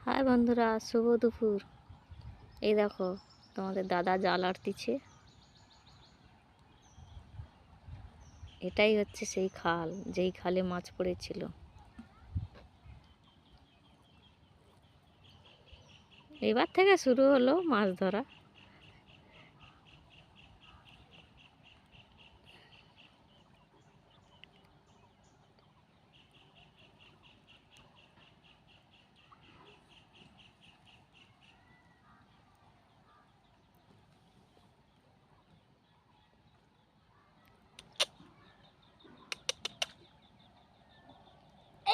High বন্ধুরা, শুভ দুপুর। এই দেখো, তোমাদের দাদা জাল আটতিছে। এটাই হচ্ছে সেই খাল, যেই খালে মাছ পড়েছিল। এবার থেকে শুরু হলো মাছ ধরা।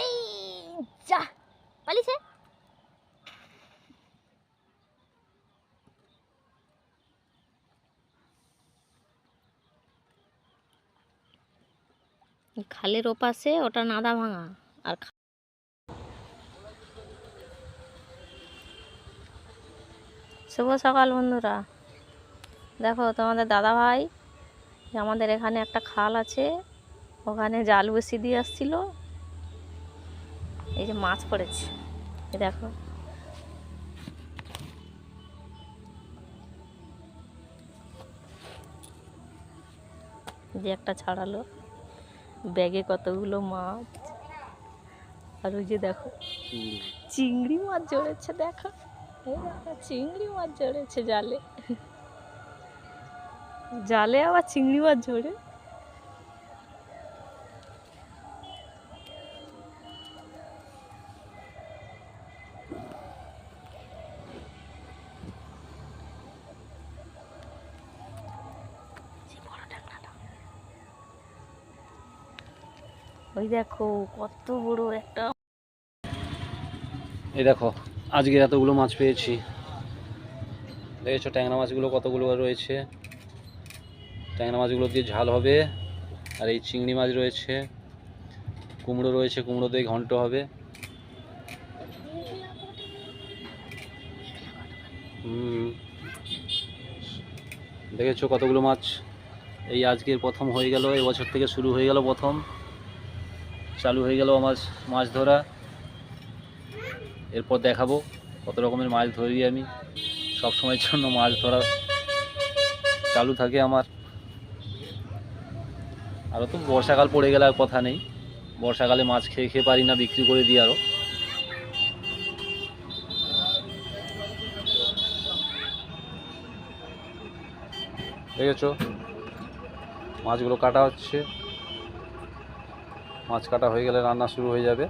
এই যা পালিছে। খালের ওপাশে ওটা নাদা ভাঙা। আর শুভ সকাল বন্ধুরা। দেখো, তোমাদের দাদা ভাই আমাদের এখানে একটা খাল আছে, ওখানে জাল বসিয়ে দিয়ে আসছিল। এই যে মাছ পড়েছে, এই দেখো। যে একটা ছাড়ালো, ব্যাগে কতগুলো মাছ। আর ওই যে দেখো, চিংড়ি মাছ জড়েছে। দেখো, এই দেখো, চিংড়ি মাছ জড়েছে জালে। জালে আবার চিংড়ি মাছ জড়ে। ওই দেখো কত বড় একটা। এই দেখো, আজকে এতগুলো মাছ পেয়েছি। দেখেছো ট্যাংরা মাছগুলো কতগুলো রয়েছে। ট্যাংরা মাছগুলো দিয়ে ঝাল হবে। আর এই চিংড়ি মাছ রয়েছে, কুমড়ো রয়েছে, কুমড়ো দিয়ে ঘন্ট হবে। দেখেছো কতগুলো মাছ। এই আজকের প্রথম হয়ে গেল, এই বছর থেকে শুরু হয়ে গেল, প্রথম চালু হয়ে গেল আমার মাছ ধরা। এরপর দেখাবো কত রকমের মাছ ধরি আমি। সব সময়ের জন্য মাছ ধরা চালু থাকে আমার। আরও তো বর্ষাকাল পড়ে গেলে আর কথা নেই। বর্ষাকালে মাছ খেয়ে খেয়ে পারি না, বিক্রি করে দিই আরও। দেখেছো মাছগুলো কাটা হচ্ছে। মাছ কাটা হয়ে গেলে রান্না শুরু হয়ে যাবে।